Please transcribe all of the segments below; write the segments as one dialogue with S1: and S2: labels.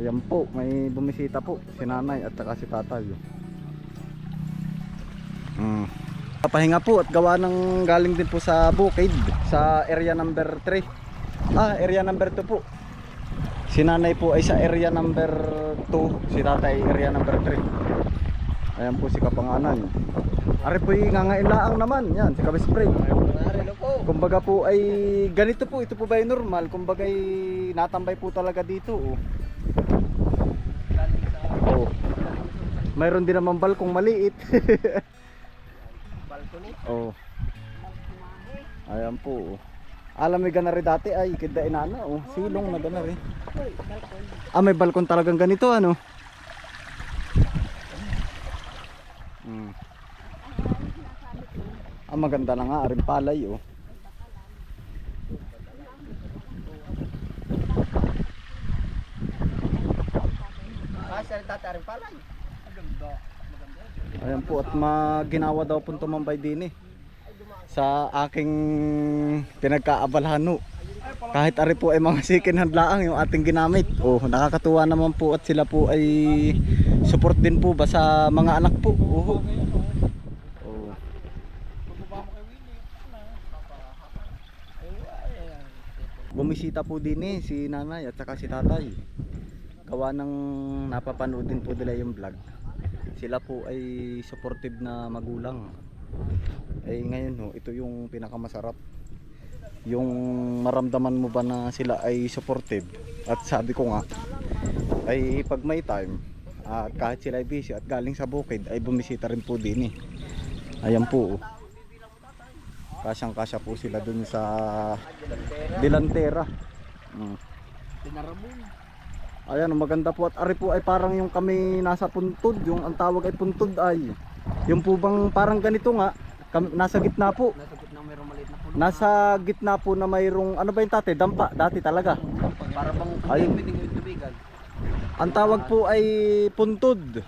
S1: Ayan po, may bumisita po, si nanay at saka si tatay. Papahinga po at gawa ng galing din po sa bukid, sa area number 3. Area number 2 po. Si nanay po ay sa area number 2, si tatay area number 3. Ayan po si kapanganan. Ari po yung ngangailaang naman, yan, si Kabispray. Kumbaga po ay ganito po, ito po ba ay normal? Kumbaga ay natambay po talaga dito. Mayroon din naman balkong maliit. Oh. Ayan po. Alam mo ganari dati ay kida inana silong na ganari. May balkon talagang ganito ano. Maganda na nga aring palay Ayan po at ginawa daw po tumambay din sa aking pinagkaabalahan kahit ari po ay mga second hand laang yung ating ginamit. Nakakatuwa naman po at sila po ay support din po ba sa mga anak po. Bumisita po din si nanay at saka si tatay. Gawa ng napapanood din po nila yung vlog. Sila po ay supportive na magulang. Ngayon ito yung pinakamasarap. Yung maramdaman mo ba na sila ay supportive. At sabi ko nga ay pag may time at kahit sila ay busy at galing sa bukid ay bumisita rin po din Ayan po. Kasyang kasya po sila dun sa Delantera. Ayan, maganda po at ari po ay parang yung kami nasa puntod, yung ang tawag ay puntod ay yung po bang parang ganito nga nasa gitna po. Nasa gitna po na mayroong ano ba yung dati? Dampa dati talaga.
S2: Para bang pwedeng tubigan.
S1: Ang tawag po ay puntod.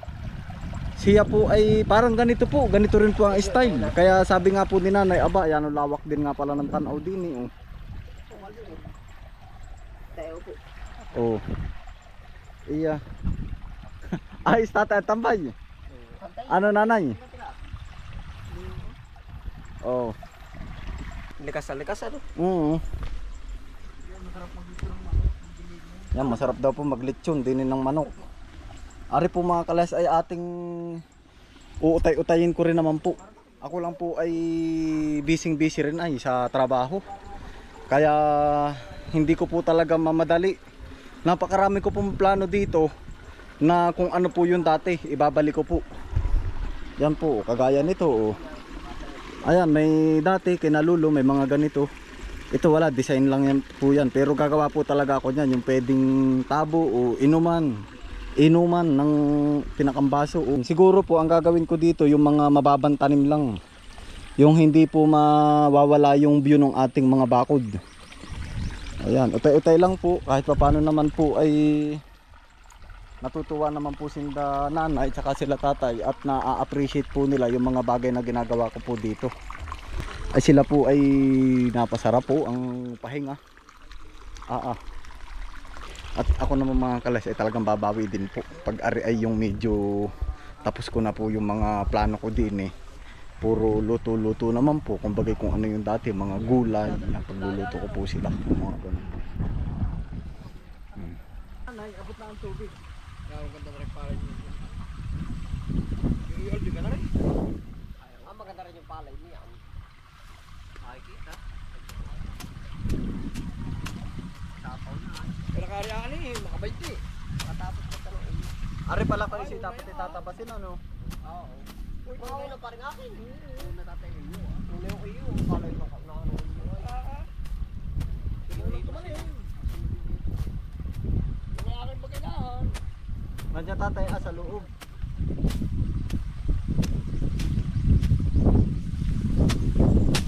S1: Siya po ay parang ganito po, ganito rin po ang style. Kaya sabi nga po ni nanay, aba, yan ang lawak din nga pala ng tanaw din Iya. Ayos tatay at tambay. Ano nanay?
S2: Likas ano?
S1: Yan, masarap daw po maglitsyon dinin ng manok. Ari po mga kalas ay ating uutay-utayin ko rin naman po. Ako lang po ay busy rin ay sa trabaho. Kaya hindi ko po talaga mamadali. Napakarami ko pong plano dito na kung ano po yung dati ibabalik ko po. Yan po, kagaya nito Ayan, may dati kinalulo, may mga ganito. Ito wala, design lang yan po yan. Pero gagawa po talaga ako niyan, yung pwedeng tabo o inuman ng pinakambaso. Siguro po ang gagawin ko dito yung mga mababang tanim lang. Yung hindi po mawawala yung view ng ating mga bakod. Ayan, utay-utay lang po. Kahit paano naman po ay natutuwa naman po sila nanay at sila tatay at na-appreciate po nila yung mga bagay na ginagawa ko po dito. Ay sila po ay napasarap po ang pahinga. At ako naman mga kalas ay talagang babawi din po. Pag ari ay yung medyo tapos ko na po yung mga plano ko din Puro luto-luto naman po. Kumbaga kung ano yung dati, mga gulay. Pagluluto ko po sila. Mga ganun.
S2: Abot na ang tubig. Ang ganda na rin palay niyo. Yung ioldi ka na rin? Maganda rin yung palay niya. Makikita. Tapaw na. Pero karyaan makabait makatapos ka tanong.
S1: Ari pala pa isi dapat itatapasin ano?
S2: Oo. Una pa rin akin. Una tatay iyo. Una yung iyo. Palay na ano iyo. Ito man yun. Yung aking bagagahan.
S1: Nandiyan tatay sa loob.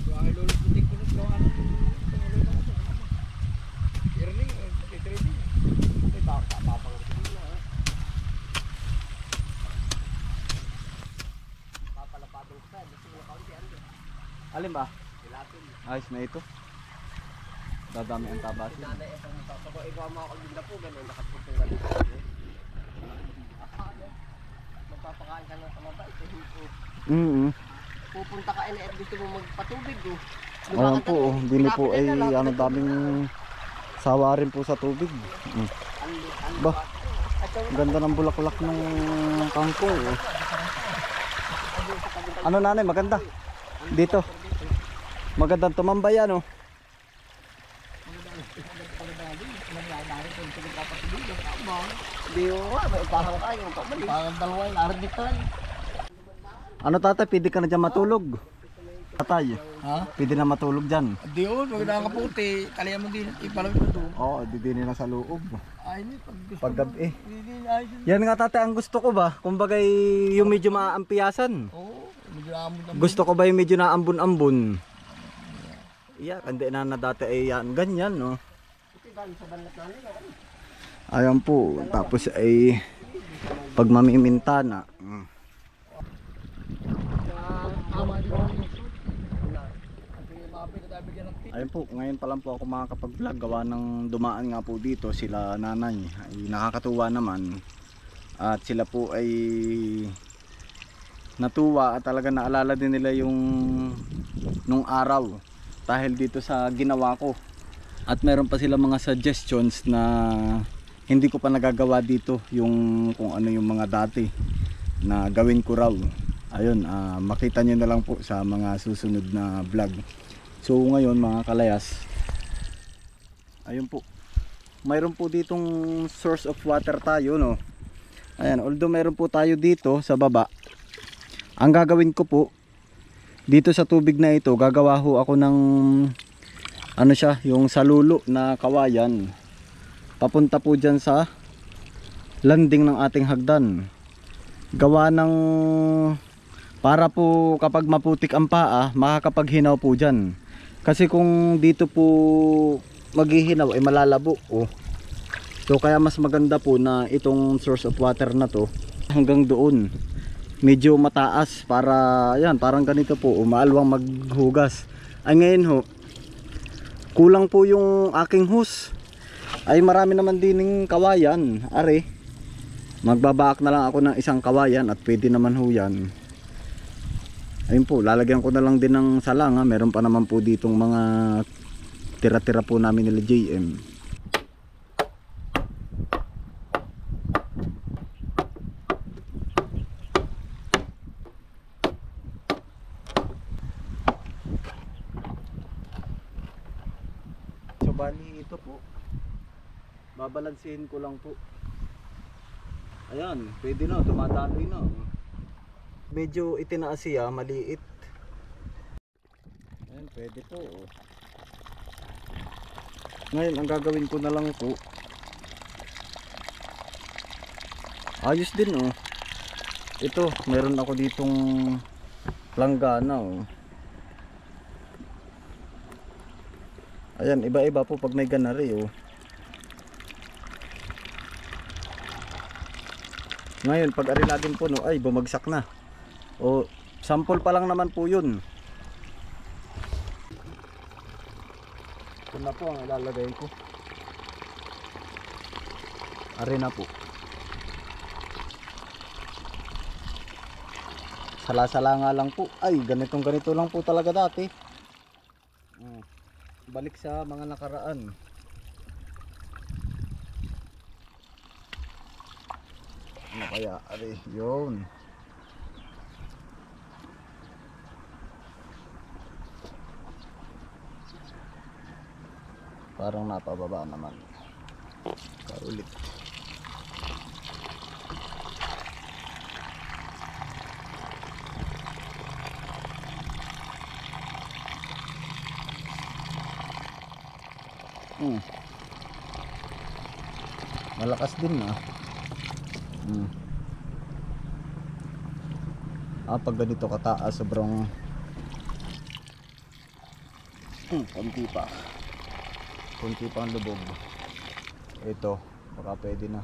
S2: Ay luluputin ko nung gawa ng panguloy na ako. Earning, trading. Ay papangasin nila Papalapadong ka, gusto mo kaunti ano.
S1: Alin ba?
S2: Dilatin.
S1: Ayos na ito. Dadami ang tabasin.
S2: Nanay, itong sasabaw, ikaw mga kaganda po, gano'n, nakapuntungan. Magpapakain ka lang sa mabait. Pupunta ka at gusto mo magpatubig.
S1: Ayan po, hindi na po ay ano daming sawa rin po sa tubig. Ba, ganda ng bulaklak ng kangkong. Ano nanay, maganda? Dito. Magandang tumambay ano.
S2: Hindi mo nga, may parang kayo. Parang dalawa yung narinig tayo.
S1: Ano tatay, pwede ka na dyan matulog? Tatay,
S2: Ha?
S1: pwede na matulog dyan.
S2: Di yun, magandang kaputi. Kaliyan mo din, ipalamig mo doon.
S1: Oo, didini na sa loob.
S2: Ay, hindi, pag gusto
S1: Paggabi.
S2: Hindi, ayos yun.
S1: Yan nga tatay, ang gusto ko ba? Kumbagay yung medyo maaampiyasan.
S2: Oo, medyo naamon naman.
S1: Gusto ko ba yung medyo naambun-ambun? Yeah, hindi na dati ay yan, ganyan no. Ayan po, tapos ay pag mamiminta na. Ayun po, ngayon pa lang po ako makakapag-vlog gawa ng dumaan nga po dito sila nanay. Ay nakakatuwa naman. At sila po ay natuwa at talaga naalala din nila yung nung araw dahil dito sa ginawa ko. At meron pa sila mga suggestions na hindi ko pa nagagawa dito yung kung ano yung mga dati na gawin ko raw. Ayun, makita nyo na lang po sa mga susunod na vlog. So ngayon mga kalayas, ayun po, mayroon po ditong source of water tayo no. Ayan, although mayroon po tayo dito sa baba, ang gagawin ko po dito sa tubig na ito, gagawa ho ako ng ano siya, yung salulo na kawayan papunta po dyan sa landing ng ating hagdan. Gawa ng para po kapag maputik ang paa, makakapaghinaw po dyan. Kasi kung dito po maghihinaw ay malalabo. So kaya mas maganda po na itong source of water na to hanggang doon medyo mataas para yan, parang ganito po, maalwang maghugas. Ay ngayon ho, kulang po yung aking hose. Ay marami naman dining kawayan. Are, magbabaak na lang ako ng isang kawayan at pwede naman ho yan. Ayun po, lalagyan ko na lang din ng salanga. Meron pa naman po ditong mga tira-tira po namin nila JM. So bali ito po, babalansin ko lang po. Ayan, pwede na, dumadaloy na. Medyo itinaas siya, maliit. Ayan, pwede po. Ngayon, ang gagawin ko na lang po, ayos din oh. Ito, meron ako ditong langgana oh. Ayan, iba-iba po pag may ganari oh. Ngayon, pag arilagin po no, ay bumagsak na. O, sample pa lang naman po yun. Ito na po ang ilalagay ko. Arena po. Sala-sala nga lang po. Ay, ganito lang po talaga dati. Balik sa mga nakaraan. Ano kaya? Ari, yun. Parang napababa naman. Kaulit. Malakas din ah. Pag ganito kataas sobrang konti pa ang lubog. Ito baka pwede na.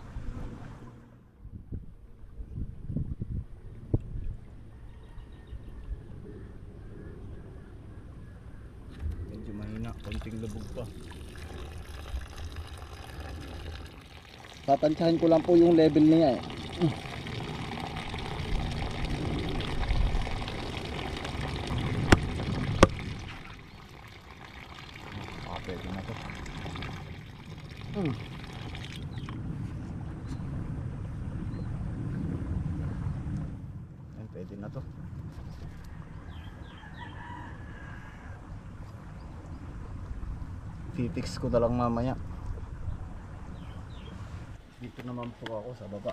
S1: Medyo mahina, konting lubog pa. Tatansyahin ko lang po yung level niya eh. Pwede na to. Ayan, pwede na to. Fifix ko na lang mamaya. Dito naman po ako sa baba.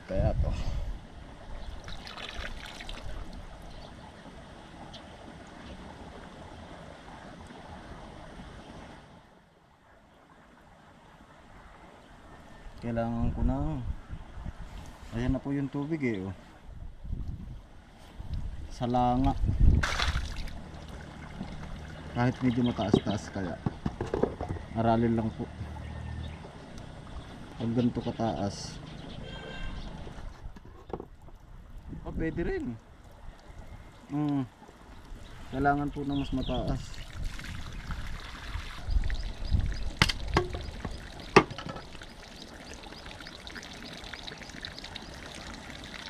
S1: Kaya to. Kailangan ko na. Ayan na po yung tubig eh. Oh. Salanga. Kahit medyo mataas-taas kaya. Aralin lang po. Pag ganito kataas. Oh, pwede rin. Kailangan po ng mas mataas.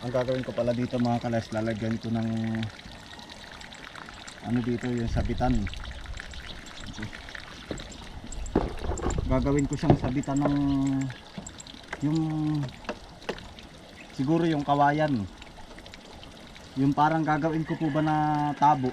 S1: Ang gagawin ko pala dito mga kalas, lalagyan ko ng ano dito, yung sabitan. Gagawin ko siyang sabitan ng yung siguro yung kawayan. Yung parang gagawin ko po ba na tabo.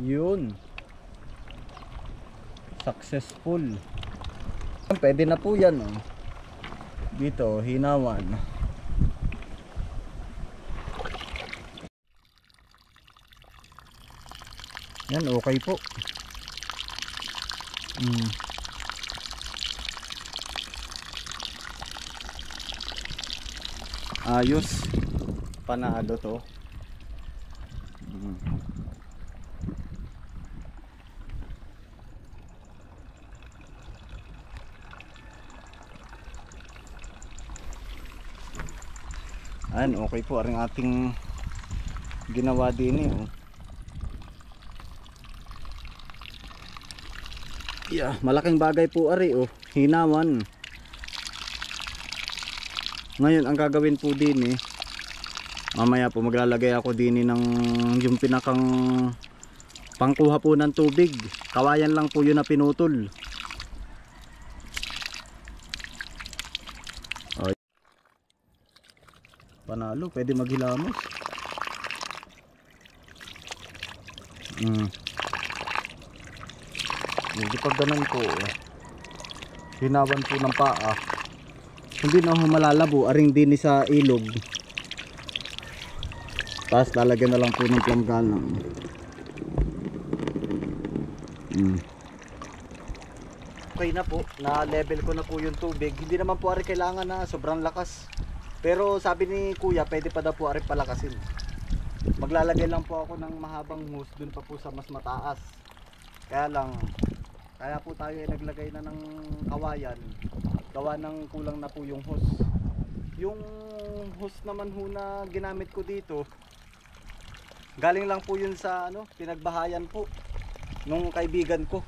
S1: Yun. Successful. Pwede na po yan. Oh. Dito, hinawan. Yan, okay po. Ayos. Panalo to. Ayan, okay po ang ating ginawa din eh. Oh. Yeah, malaking bagay po ari oh, hinawan. Ngayon ang gagawin po din eh, mamaya po maglalagay ako din ng yung pinakang pangkuha po ng tubig. Kawayan lang po yun na pinutol. Panalo, pwede maghilamos. Hindi pag ganun po, hinawan po ng paa, hindi na ho malalabo, aring din sa ilog. Tapos lalagyan na lang po ng planggana. Okay na po, na level ko na po yung tubig. Hindi naman po ari kailangan na sobrang lakas. Pero sabi ni kuya, pwede pa daw po ari palakasin. Maglalagay lang po ako ng mahabang hose dun pa po sa mas mataas. Kaya lang, kaya po tayo ay naglagay na ng kawayan. Gawa ng kulang na po yung hose. Yung hose naman ho na ginamit ko dito, galing lang po yun sa ano, pinagbahayan po nung kaibigan ko.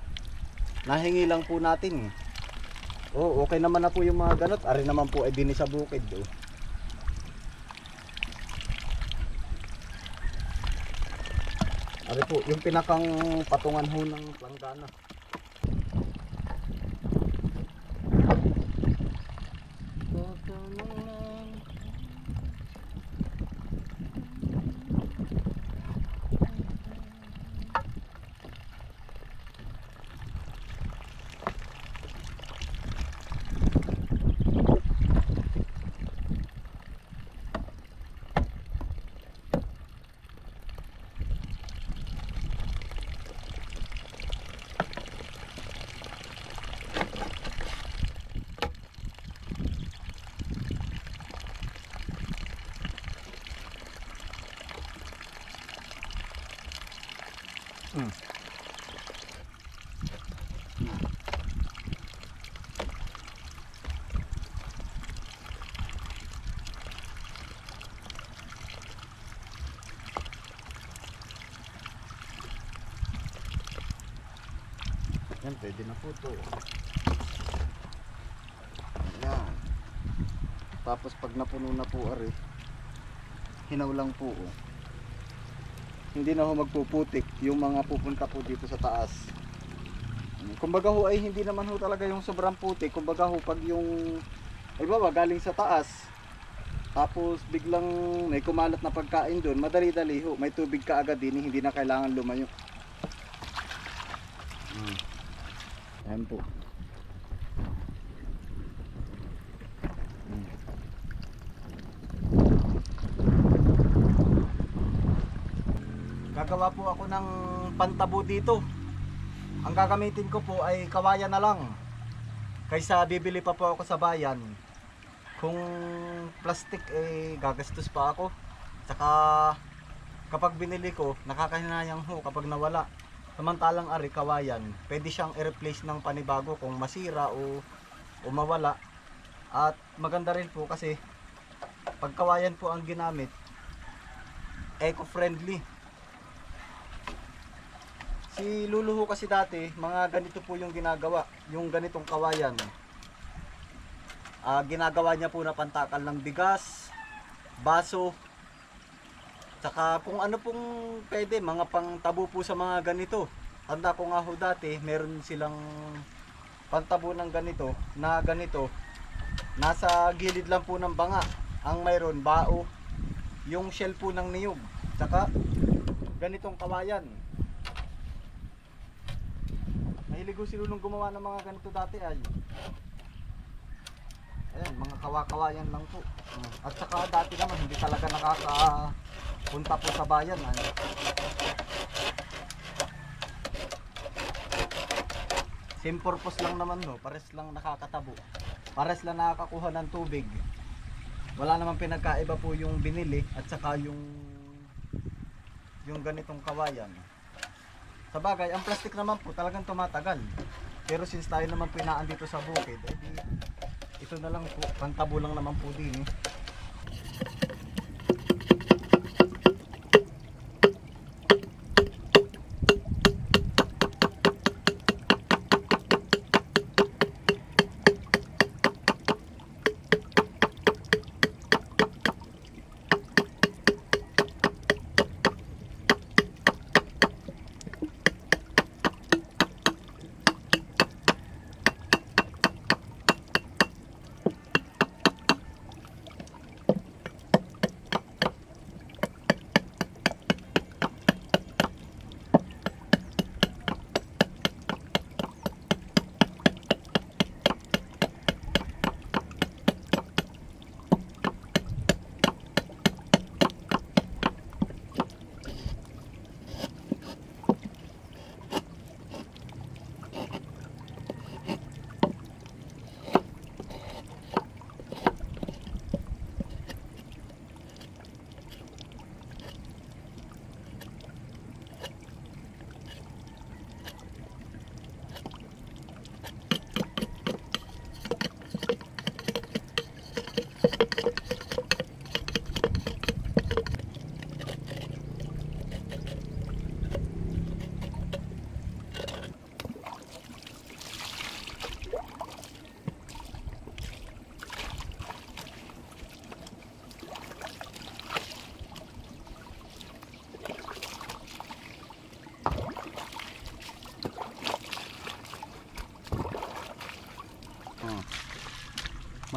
S1: Nahingi lang po natin. Oh, okay naman na po yung mga ganot. Ari naman po ay din sa bukid. Oh. Ari po, yung pinakang patungan ho ng planggana. Yan, pwede na po to. Yan. Tapos pag napuno na po ari, hinaw lang po. Oh. Hindi na ho magpuputik yung mga pupunta po dito sa taas. Kumbaga ho ay hindi naman ho talaga yung sobrang putik. Kumbaga ho pag yung ay baba galing sa taas, tapos biglang may kumalat na pagkain doon, madali-dali ho, may tubig ka agad din, hindi na kailangan lumayo. Ayan po. Gagawa po ako ng pantabo dito. Ang gagamitin ko po ay kawayan na lang. Kaysa bibili pa po ako sa bayan. Kung plastic gagastos pa ako. Saka kapag binili ko, nakakahinayang ho kapag nawala. Samantalang ari kawayan, pwede siyang i-replace ng panibago kung masira o mawala. At maganda rin po kasi pag kawayan po ang ginamit, eco-friendly. Si Lulu ho kasi dati, mga ganito po yung ginagawa, yung ganitong kawayan. Ginagawa niya po na pantakal ng bigas, baso, saka kung ano pong pwede, mga pangtabo po sa mga ganito. Tanda ko nga ho dati, meron silang pantabo ng ganito, na ganito, nasa gilid lang po ng banga. Ang mayroon, bao, yung shell po ng niyog, saka ganitong kawayan. Nahiligo si Lulong gumawa ng mga ganito dati ay. Ayan, mga kawa-kawayan lang po. At saka dati naman hindi talaga nakakapunta po sa bayan. Ay. Same purpose lang naman no, pares lang nakakatabo. Pares lang nakakakuha ng tubig. Wala namang pinagkaiba po yung binili at saka yung ganitong kawayan. Sa bagay, ang plastic naman po talagang tumatagal. Pero since tayo naman pinaan dito sa bukid, ito na lang po, pantabo lang naman po din.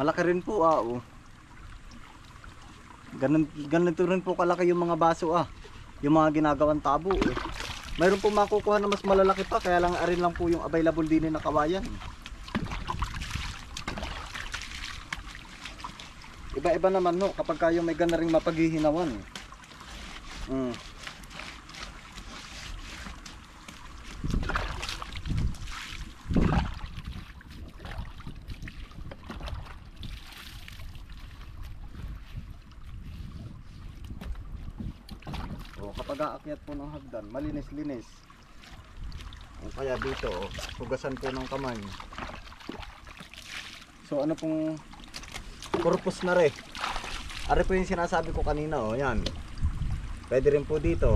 S1: Malaki rin po oh. Ganito rin po kalaki yung mga baso yung mga ginagawang tabo Mayroon po makukuha na mas malalaki pa, kaya lang arin lang po yung available din na kawayan. Iba-iba naman no, kapag kayo may gana ring mapaghihinawan. Kapag aakyat po ng hagdan, malinis-linis. O kaya dito, hugasan po ng kamay. So ano pong purpose na rin? Ari po yung sinasabi ko kanina, yan. Pwede rin po dito.